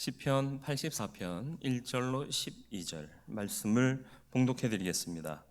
시편 84편 1절로 12절 말씀을 봉독해 드리겠습니다.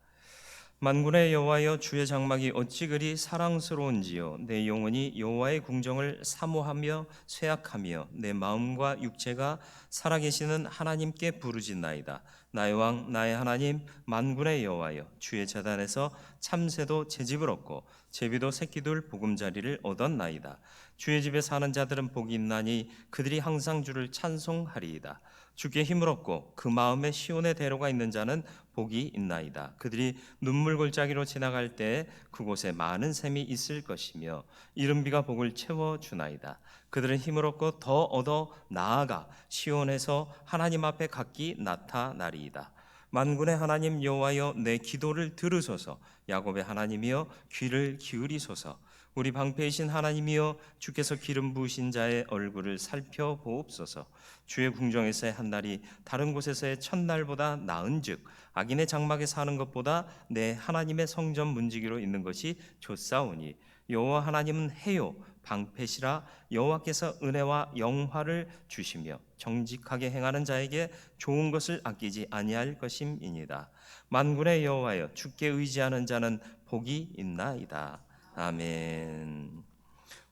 만군의 여호와여, 주의 장막이 어찌 그리 사랑스러운지요. 내 영혼이 여호와의 궁정을 사모하며 쇠약하며 내 마음과 육체가 살아계시는 하나님께 부르짖나이다. 나의 왕 나의 하나님 만군의 여호와여, 주의 제단에서 참새도 채집을 얻고 제비도 새끼들 보금자리를 얻었나이다. 주의 집에 사는 자들은 복이 있나니 그들이 항상 주를 찬송하리이다. 주께 힘을 얻고 그 마음에 시온의 대로가 있는 자는 복이 있나이다. 그들이 눈물 골짜기로 지나갈 때 그곳에 많은 샘이 있을 것이며 이른 비가 복을 채워주나이다. 그들은 힘을 얻고 더 얻어 나아가 시온에서 하나님 앞에 각기 나타나리이다. 만군의 하나님 여호와여, 내 기도를 들으소서. 야곱의 하나님이여, 귀를 기울이소서. 우리 방패이신 하나님이여, 주께서 기름 부으신 자의 얼굴을 살펴보옵소서. 주의 궁정에서의 한 날이 다른 곳에서의 첫날보다 나은즉 악인의 장막에 사는 것보다 내 하나님의 성전 문지기로 있는 것이 좋사오니 여호와 하나님은 해요 방패시라. 여호와께서 은혜와 영화를 주시며 정직하게 행하는 자에게 좋은 것을 아끼지 아니할 것임이니이다. 만군의 여호와여, 주께 의지하는 자는 복이 있나이다. 아멘.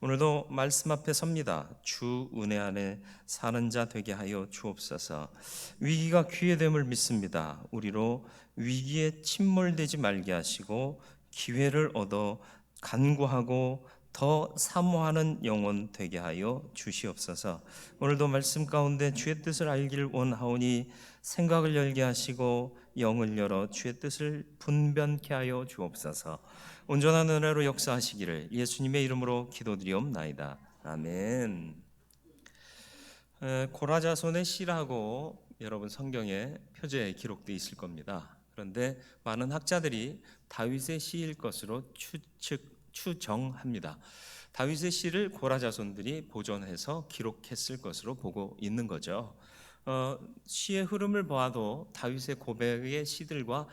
오늘도 말씀 앞에 섭니다. 주 은혜 안에 사는 자 되게 하여 주옵소서. 위기가 귀에 됨을 믿습니다. 우리로 위기에 침몰되지 말게 하시고 기회를 얻어 간구하고 더 사모하는 영혼 되게 하여 주시옵소서. 오늘도 말씀 가운데 주의 뜻을 알기를 원하오니 생각을 열게 하시고 영을 열어 주의 뜻을 분변케 하여 주옵소서. 온전한 은혜로 역사하시기를 예수님의 이름으로 기도드리옵나이다. 아멘. 고라자손의 시라고 여러분 성경에 표제에 기록되어 있을 겁니다. 그런데 많은 학자들이 다윗의 시일 것으로 추정합니다. 다윗의 시를 고라자손들이 보존해서 기록했을 것으로 보고 있는 거죠. 시의 흐름을 보아도 다윗의 고백의 시들과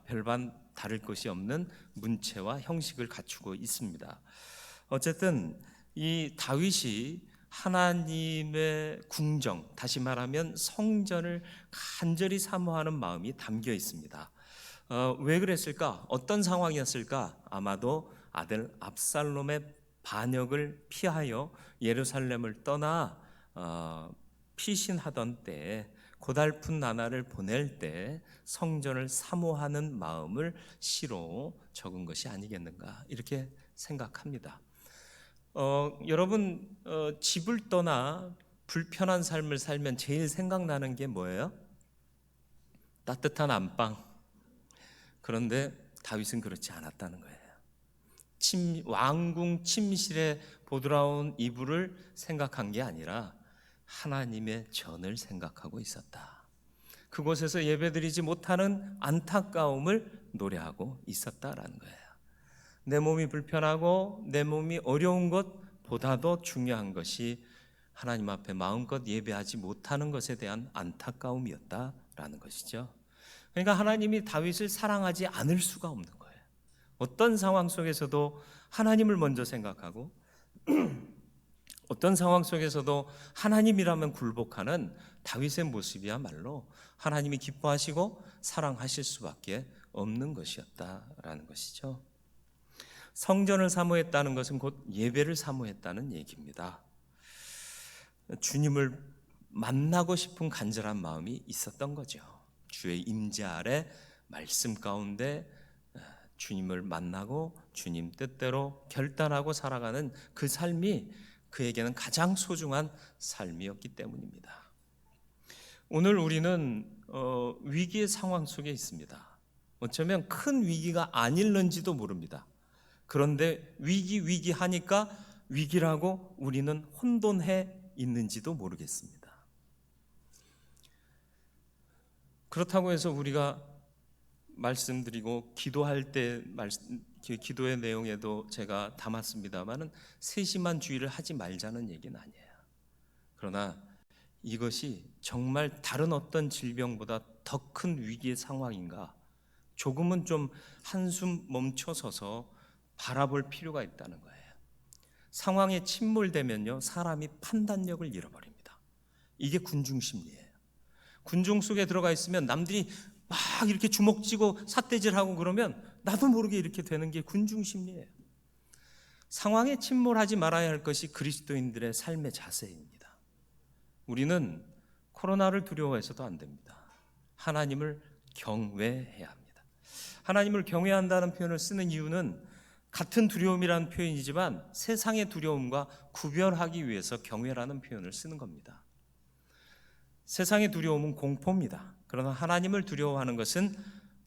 별반 다를 것이 없는 문체와 형식을 갖추고 있습니다. 어쨌든 이 다윗이 하나님의 궁정, 다시 말하면 성전을 간절히 사모하는 마음이 담겨 있습니다. 왜 그랬을까? 어떤 상황이었을까? 아마도 아들 압살롬의 반역을 피하여 예루살렘을 떠나 피신하던 때에 고달픈 나날을 보낼 때 성전을 사모하는 마음을 시로 적은 것이 아니겠는가, 이렇게 생각합니다. 여러분, 집을 떠나 불편한 삶을 살면 제일 생각나는 게 뭐예요? 따뜻한 안방. 그런데 다윗은 그렇지 않았다는 거예요. 왕궁 침실에 보드라운 이불을 생각한 게 아니라 하나님의 전을 생각하고 있었다. 그곳에서 예배드리지 못하는 안타까움을 노래하고 있었다라는 거예요. 내 몸이 불편하고 내 몸이 어려운 것보다도 중요한 것이 하나님 앞에 마음껏 예배하지 못하는 것에 대한 안타까움이었다라는 것이죠. 그러니까 하나님이 다윗을 사랑하지 않을 수가 없는 거예요. 어떤 상황 속에서도 하나님을 먼저 생각하고 어떤 상황 속에서도 하나님이라면 굴복하는 다윗의 모습이야말로 하나님이 기뻐하시고 사랑하실 수밖에 없는 것이었다라는 것이죠. 성전을 사모했다는 것은 곧 예배를 사모했다는 얘기입니다. 주님을 만나고 싶은 간절한 마음이 있었던 거죠. 주의 임재 아래 말씀 가운데 주님을 만나고 주님 뜻대로 결단하고 살아가는 그 삶이 그에게는 가장 소중한 삶이었기 때문입니다. 오늘 우리는 위기의 상황 속에 있습니다. 어쩌면 큰 위기가 아닐는지도 모릅니다. 그런데 위기 하니까 위기라고 우리는 혼돈해 있는지도 모르겠습니다. 그렇다고 해서 우리가 말씀드리고 기도할 때 기도의 내용에도 제가 담았습니다만은 세심한 주의를 하지 말자는 얘기는 아니에요. 그러나 이것이 정말 다른 어떤 질병보다 더 큰 위기의 상황인가, 조금은 좀 한숨 멈춰서서 바라볼 필요가 있다는 거예요. 상황에 침몰되면요, 사람이 판단력을 잃어버립니다. 이게 군중 심리예요. 군중 속에 들어가 있으면 남들이 막 이렇게 주먹쥐고 삿대질하고 그러면 나도 모르게 이렇게 되는 게 군중 심리예요. 상황에 침몰하지 말아야 할 것이 그리스도인들의 삶의 자세입니다. 우리는 코로나를 두려워해서도 안 됩니다. 하나님을 경외해야 합니다. 하나님을 경외한다는 표현을 쓰는 이유는 같은 두려움이라는 표현이지만 세상의 두려움과 구별하기 위해서 경외라는 표현을 쓰는 겁니다. 세상의 두려움은 공포입니다. 그러나 하나님을 두려워하는 것은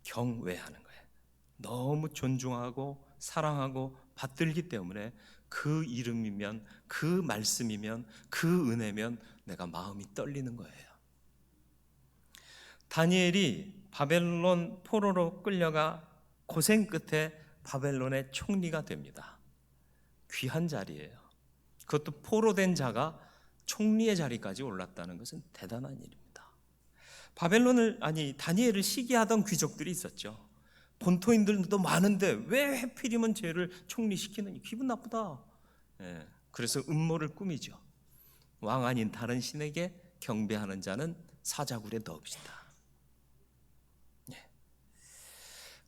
경외하는 거예요. 너무 존중하고 사랑하고 받들기 때문에 그 이름이면, 그 말씀이면, 그 은혜면 내가 마음이 떨리는 거예요. 다니엘이 바벨론 포로로 끌려가 고생 끝에 바벨론의 총리가 됩니다. 귀한 자리예요. 그것도 포로된 자가 총리의 자리까지 올랐다는 것은 대단한 일입니다. 다니엘을 시기하던 귀족들이 있었죠. 본토인들도 많은데 왜 하필이면 쟤를 총리시키느니 기분 나쁘다. 그래서 음모를 꾸미죠. 왕 아닌 다른 신에게 경배하는 자는 사자굴에 넣읍시다.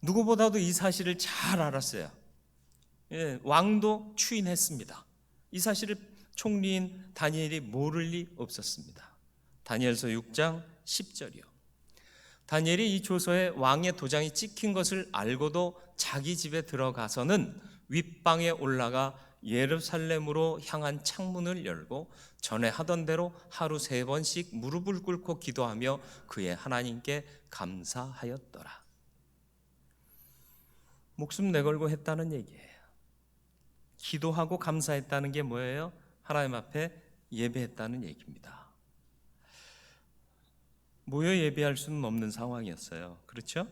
누구보다도 이 사실을 잘 알았어요. 왕도 추인했습니다. 이 사실을 총리인 다니엘이 모를 리 없었습니다. 다니엘서 6장 10절이요. 다니엘이 이 조서에 왕의 도장이 찍힌 것을 알고도 자기 집에 들어가서는 윗방에 올라가 예루살렘으로 향한 창문을 열고 전에 하던 대로 하루 3번씩 무릎을 꿇고 기도하며 그의 하나님께 감사하였더라. 목숨 내걸고 했다는 얘기예요. 기도하고 감사했다는 게 뭐예요? 하나님 앞에 예배했다는 얘기입니다. 모여 예배할 수는 없는 상황이었어요. 그렇죠?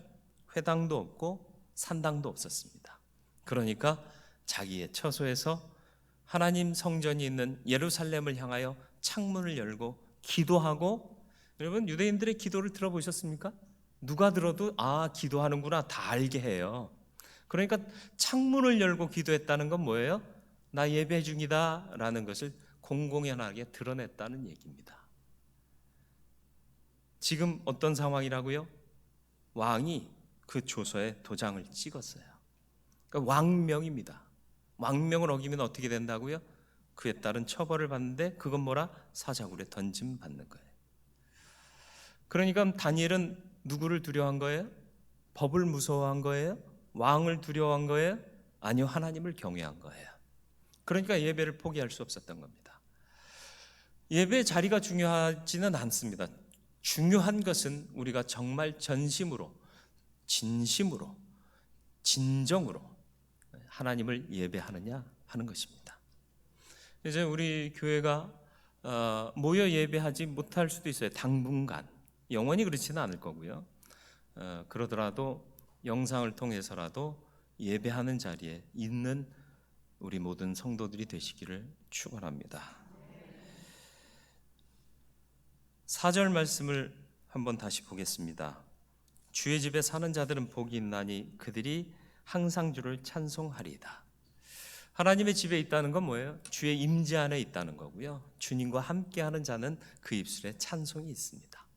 회당도 없고 산당도 없었습니다. 그러니까 자기의 처소에서 하나님 성전이 있는 예루살렘을 향하여 창문을 열고 기도하고, 여러분 유대인들의 기도를 들어보셨습니까? 누가 들어도 기도하는구나 다 알게 해요. 그러니까 창문을 열고 기도했다는 건 뭐예요? 나 예배 중이다 라는 것을 공공연하게 드러냈다는 얘기입니다. 지금 어떤 상황이라고요? 왕이 그 조서에 도장을 찍었어요. 그러니까 왕명입니다. 왕명을 어기면 어떻게 된다고요? 그에 따른 처벌을 받는데 그건 뭐라? 사자굴에 던짐 받는 거예요. 그러니까 다니엘은 누구를 두려워한 거예요? 법을 무서워한 거예요? 왕을 두려워한 거예요? 아니요, 하나님을 경외한 거예요. 그러니까 예배를 포기할 수 없었던 겁니다. 예배 자리가 중요하지는 않습니다. 중요한 것은 우리가 정말 전심으로, 진심으로, 진정으로 하나님을 예배하느냐 하는 것입니다. 이제 우리 교회가 모여 예배하지 못할 수도 있어요. 당분간. 영원히 그렇지는 않을 거고요. 그러더라도 영상을 통해서라도 예배하는 자리에 있는 우리 모든 성도들이 되시기를 축원합니다. 4절 말씀을 한번 다시 보겠습니다. 주의 집에 사는 자들은 복이 있나니 그들이 항상 주를 찬송하리이다. 하나님의 집에 있다는 건 뭐예요? 주의 임재 안에 있다는 거고요. 주님과 함께하는 자는 그 입술에 찬송이 있습니다.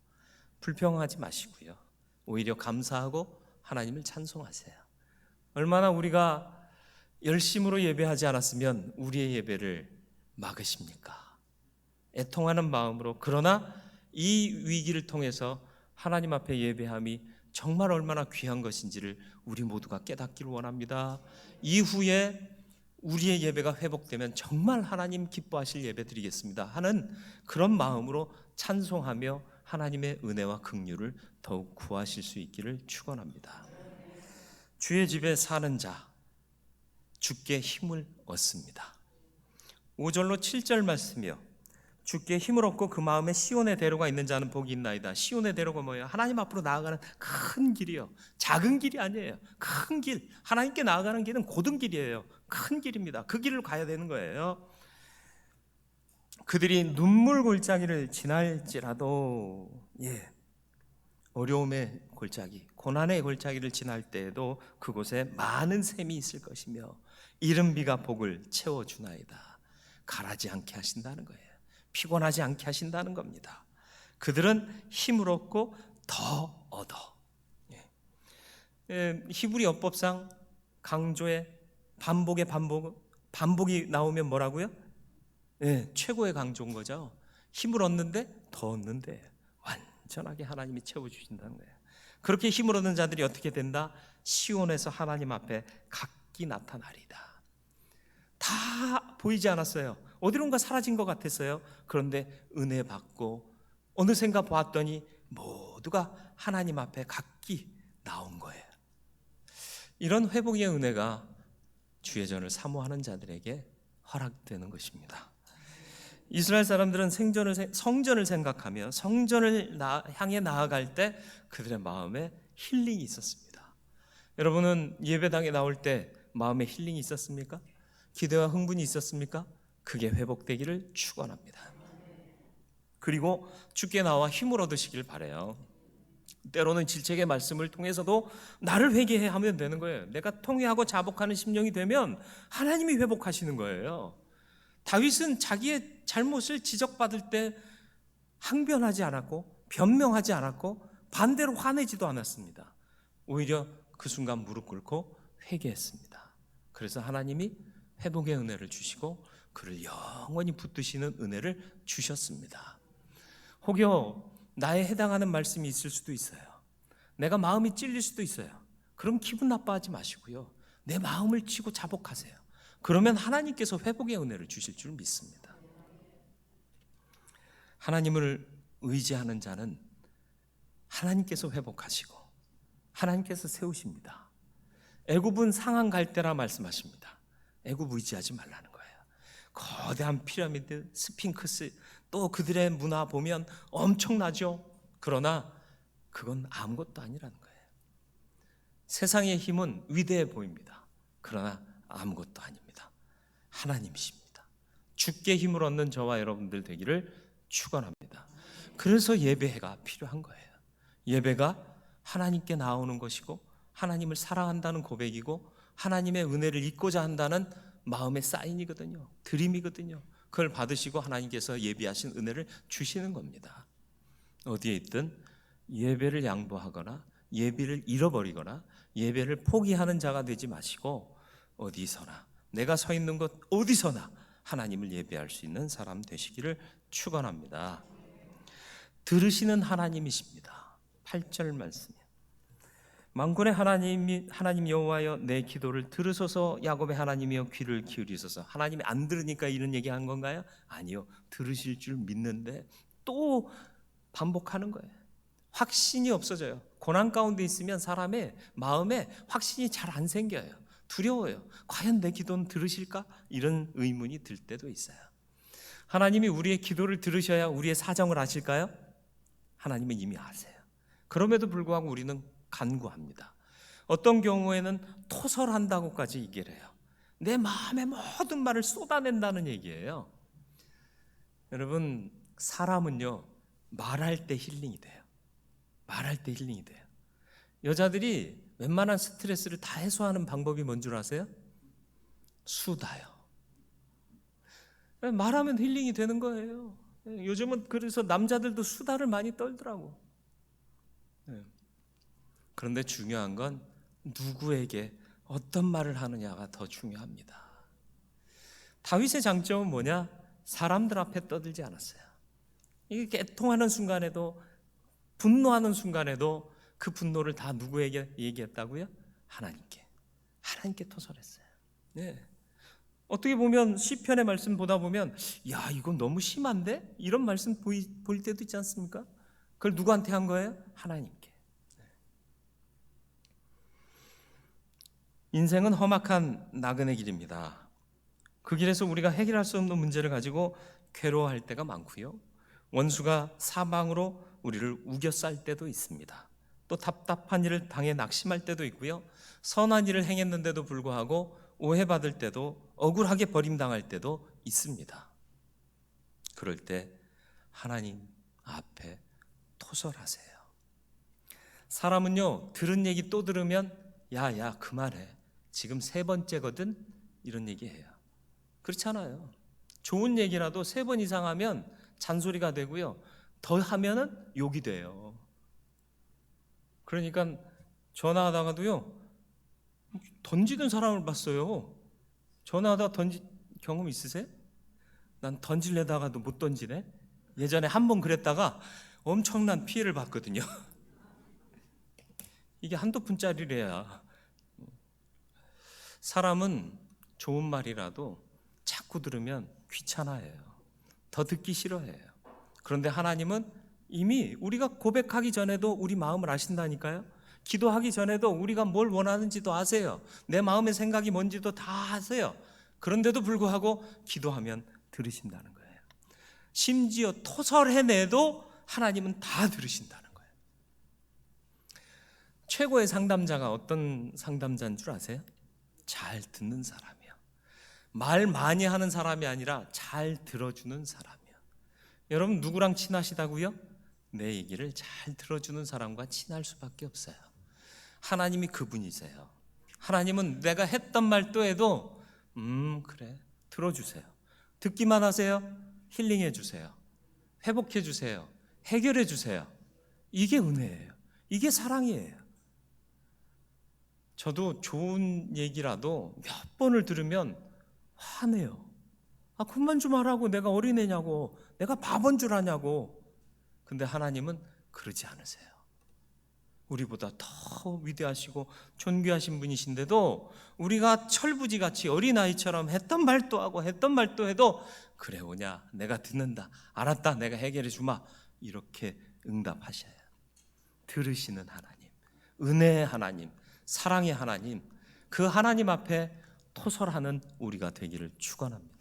불평하지 마시고요. 오히려 감사하고 하나님을 찬송하세요. 얼마나 우리가 열심으로 예배하지 않았으면 우리의 예배를 막으십니까? 애통하는 마음으로, 그러나 이 위기를 통해서 하나님 앞에 예배함이 정말 얼마나 귀한 것인지를 우리 모두가 깨닫기를 원합니다. 이후에 우리의 예배가 회복되면 정말 하나님 기뻐하실 예배 드리겠습니다 하는 그런 마음으로 찬송하며 하나님의 은혜와 긍휼을 더욱 구하실 수 있기를 축원합니다. 주의 집에 사는 자, 주께 힘을 얻습니다. 5절로 7절 말씀이요. 주께 힘을 얻고 그 마음에 시온의 대로가 있는 자는 복이 있나이다. 시온의 대로가 뭐예요? 하나님 앞으로 나아가는 큰 길이요. 작은 길이 아니에요. 큰 길. 하나님께 나아가는 길은 고든 길이에요. 큰 길입니다. 그 길을 가야 되는 거예요. 그들이 눈물 골짜기를 지날지라도, 어려움의 골짜기, 고난의 골짜기를 지날 때에도 그곳에 많은 샘이 있을 것이며 이른 비가 복을 채워주나이다. 가라지 않게 하신다는 거예요. 피곤하지 않게 하신다는 겁니다. 그들은 힘을 얻고 더 얻어. 히브리 어법상 강조의 반복이 나오면 뭐라고요? 최고의 강조인 거죠. 힘을 얻는데 더 얻는데 완전하게 하나님이 채워주신다는 거예요. 그렇게 힘을 얻는 자들이 어떻게 된다? 시온에서 하나님 앞에 각기 나타나리다. 다 보이지 않았어요. 어디론가 사라진 것 같았어요. 그런데 은혜 받고 어느샌가 보았더니 모두가 하나님 앞에 각기 나온 거예요. 이런 회복의 은혜가 주의 전을 사모하는 자들에게 허락되는 것입니다. 이스라엘 사람들은 성전을 생각하며 성전을 향해 나아갈 때 그들의 마음에 힐링이 있었습니다. 여러분은 예배당에 나올 때 마음에 힐링이 있었습니까? 기대와 흥분이 있었습니까? 그게 회복되기를 축원합니다. 그리고 주께 나와 힘을 얻으시길 바라요. 때로는 질책의 말씀을 통해서도 나를 회개해 하면 되는 거예요. 내가 통회하고 자복하는 심령이 되면 하나님이 회복하시는 거예요. 다윗은 자기의 잘못을 지적받을 때 항변하지 않았고 변명하지 않았고 반대로 화내지도 않았습니다. 오히려 그 순간 무릎 꿇고 회개했습니다. 그래서 하나님이 회복의 은혜를 주시고 그를 영원히 붙드시는 은혜를 주셨습니다. 혹여 나에 해당하는 말씀이 있을 수도 있어요. 내가 마음이 찔릴 수도 있어요. 그럼 기분 나빠하지 마시고요. 내 마음을 치고 자복하세요. 그러면 하나님께서 회복의 은혜를 주실 줄 믿습니다. 하나님을 의지하는 자는 하나님께서 회복하시고 하나님께서 세우십니다. 애굽은 상한 갈대라 말씀하십니다. 애굽 의지하지 말라는 거예요. 거대한 피라미드, 스핑크스, 또 그들의 문화 보면 엄청나죠. 그러나 그건 아무것도 아니라는 거예요. 세상의 힘은 위대해 보입니다. 그러나 아무것도 아닙니다. 하나님이십니다. 주께 힘을 얻는 저와 여러분들 되기를 축원합니다. 그래서 예배가 필요한 거예요. 예배가 하나님께 나오는 것이고 하나님을 사랑한다는 고백이고 하나님의 은혜를 잊고자 한다는 마음의 사인이거든요. 드림이거든요. 그걸 받으시고 하나님께서 예비하신 은혜를 주시는 겁니다. 어디에 있든 예배를 양보하거나 예배를 잃어버리거나 예배를 포기하는 자가 되지 마시고 어디서나 내가 서 있는 곳 어디서나 하나님을 예배할 수 있는 사람 되시기를 축원합니다. 들으시는 하나님이십니다. 8절 말씀이요. 만군의 하나님 여호와여 내 기도를 들으소서. 야곱의 하나님이여 귀를 기울이소서. 하나님이 안 들으니까 이런 얘기한 건가요? 아니요. 들으실 줄 믿는데 또 반복하는 거예요. 확신이 없어져요. 고난 가운데 있으면 사람의 마음에 확신이 잘 안 생겨요. 두려워요. 과연 내 기도는 들으실까? 이런 의문이 들 때도 있어요. 하나님이 우리의 기도를 들으셔야 우리의 사정을 아실까요? 하나님은 이미 아세요. 그럼에도 불구하고 우리는 간구합니다. 어떤 경우에는 토설한다고까지 얘기를 해요. 내 마음의 모든 말을 쏟아낸다는 얘기예요. 여러분, 사람은요 말할 때 힐링이 돼요. 말할 때 힐링이 돼요. 여자들이 웬만한 스트레스를 다 해소하는 방법이 뭔 줄 아세요? 수다요. 말하면 힐링이 되는 거예요. 요즘은 그래서 남자들도 수다를 많이 떨더라고. 그런데 중요한 건 누구에게 어떤 말을 하느냐가 더 중요합니다. 다윗의 장점은 뭐냐? 사람들 앞에 떠들지 않았어요. 이게 개통하는 순간에도 분노하는 순간에도 그 분노를 다 누구에게 얘기했다고요? 하나님께 토설했어요. 네. 어떻게 보면 시편의 말씀 보다 보면 야 이건 너무 심한데? 이런 말씀 보일 때도 있지 않습니까? 그걸 누구한테 한 거예요? 하나님께. 인생은 험악한 나그네 길입니다. 그 길에서 우리가 해결할 수 없는 문제를 가지고 괴로워할 때가 많고요. 원수가 사방으로 우리를 우겨쌀 때도 있습니다. 또 답답한 일을 당해 낙심할 때도 있고요. 선한 일을 행했는데도 불구하고 오해받을 때도 억울하게 버림당할 때도 있습니다. 그럴 때 하나님 앞에 토설하세요. 사람은요 들은 얘기 또 들으면 야 그만해. 지금 3번째거든. 이런 얘기해요. 그렇잖아요. 좋은 얘기라도 3번 이상 하면 잔소리가 되고요. 더 하면은 욕이 돼요. 그러니까 전화하다가도요, 던지는 사람을 봤어요. 전화하다가 경험 있으세요? 난 던지려다가도 못 던지네. 예전에 한 번 그랬다가 엄청난 피해를 봤거든요. 이게 한두 푼짜리래야. 사람은 좋은 말이라도 자꾸 들으면 귀찮아해요. 더 듣기 싫어해요. 그런데 하나님은 이미 우리가 고백하기 전에도 우리 마음을 아신다니까요. 기도하기 전에도 우리가 뭘 원하는지도 아세요. 내 마음의 생각이 뭔지도 다 아세요. 그런데도 불구하고 기도하면 들으신다는 거예요. 심지어 토설해내도 하나님은 다 들으신다는 거예요. 최고의 상담자가 어떤 상담자인 줄 아세요? 잘 듣는 사람이요. 말 많이 하는 사람이 아니라 잘 들어주는 사람이요. 여러분 누구랑 친하시다고요? 내 얘기를 잘 들어주는 사람과 친할 수밖에 없어요. 하나님이 그분이세요. 하나님은 내가 했던 말 또 해도 그래 들어주세요. 듣기만 하세요. 힐링해 주세요. 회복해 주세요. 해결해 주세요. 이게 은혜예요. 이게 사랑이에요. 저도 좋은 얘기라도 몇 번을 들으면 화내요. 그만 좀 하라고. 내가 어린애냐고. 내가 바본 줄 아냐고. 근데 하나님은 그러지 않으세요. 우리보다 더 위대하시고 존귀하신 분이신데도 우리가 철부지같이 어린아이처럼 했던 말도 하고 했던 말도 해도 그래 오냐 내가 듣는다 알았다 내가 해결해 주마 이렇게 응답하셔요. 들으시는 하나님, 은혜의 하나님, 사랑의 하나님, 그 하나님 앞에 토설하는 우리가 되기를 축원합니다.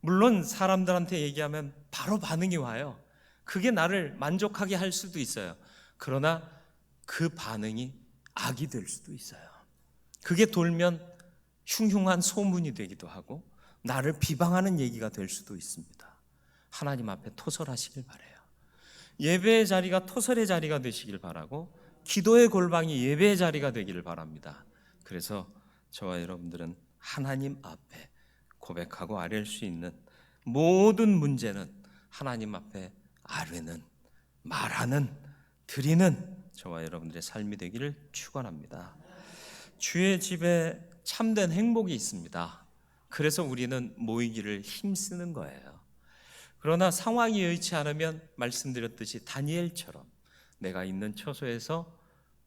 물론 사람들한테 얘기하면 바로 반응이 와요. 그게 나를 만족하게 할 수도 있어요. 그러나 그 반응이 악이 될 수도 있어요. 그게 돌면 흉흉한 소문이 되기도 하고 나를 비방하는 얘기가 될 수도 있습니다. 하나님 앞에 토설하시길 바라요. 예배의 자리가 토설의 자리가 되시길 바라고 기도의 골방이 예배의 자리가 되기를 바랍니다. 그래서 저와 여러분들은 하나님 앞에 고백하고 아뢰할 수 있는 모든 문제는 하나님 앞에 아뢰는, 말하는, 드리는 저와 여러분들의 삶이 되기를 축원합니다. 주의 집에 참된 행복이 있습니다. 그래서 우리는 모이기를 힘쓰는 거예요. 그러나 상황이 여의치 않으면 말씀드렸듯이 다니엘처럼 내가 있는 처소에서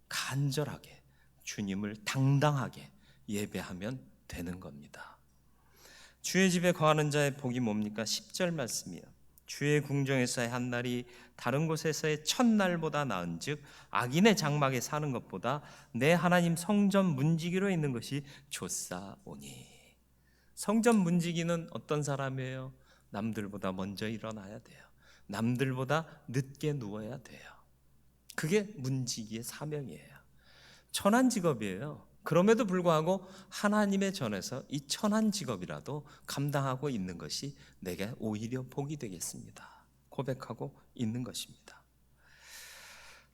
간절하게 주님을 당당하게 예배하면 되는 겁니다. 주의 집에 거하는 자의 복이 뭡니까? 10절 말씀이요. 주의 궁정에서의 한 날이 다른 곳에서의 첫날보다 나은즉 악인의 장막에 사는 것보다 내 하나님 성전 문지기로 있는 것이 좋사오니. 성전 문지기는 어떤 사람이에요? 남들보다 먼저 일어나야 돼요. 남들보다 늦게 누워야 돼요. 그게 문지기의 사명이에요. 천한 직업이에요. 그럼에도 불구하고 하나님의 전에서 이 천한 직업이라도 감당하고 있는 것이 내게 오히려 복이 되겠습니다. 고백하고 있는 것입니다.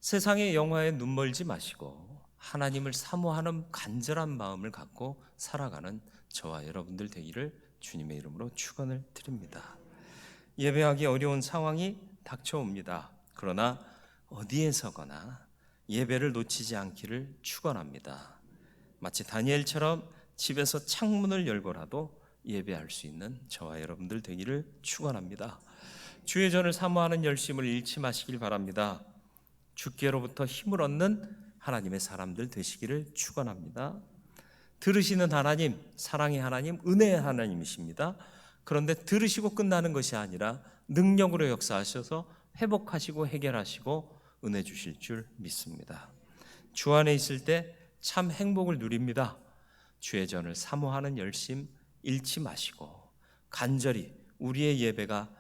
세상의 영화에 눈멀지 마시고 하나님을 사모하는 간절한 마음을 갖고 살아가는 저와 여러분들 되기를 주님의 이름으로 축원을 드립니다. 예배하기 어려운 상황이 닥쳐옵니다. 그러나 어디에서거나 예배를 놓치지 않기를 축원합니다. 마치 다니엘처럼 집에서 창문을 열고라도 예배할 수 있는 저와 여러분들 되기를 축원합니다. 주의 전을 사모하는 열심을 잃지 마시길 바랍니다. 주께로부터 힘을 얻는 하나님의 사람들 되시기를 축원합니다. 들으시는 하나님, 사랑의 하나님, 은혜의 하나님이십니다. 그런데 들으시고 끝나는 것이 아니라 능력으로 역사하셔서 회복하시고 해결하시고 은혜 주실 줄 믿습니다. 주 안에 있을 때 참 행복을 누립니다. 주의 전을 사모하는 열심 잃지 마시고 간절히 우리의 예배가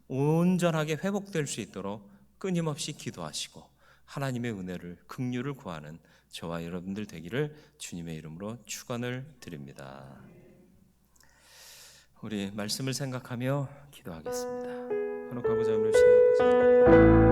온전하게 회복될 수 있도록 끊임없이 기도하시고 하나님의 은혜를 긍휼을 구하는 저와 여러분들 되기를 주님의 이름으로 축원을 드립니다. 우리 말씀을 생각하며 기도하겠습니다. 헌옥하고 잠을 쉬는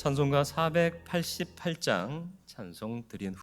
찬송가 488장 찬송 드린 후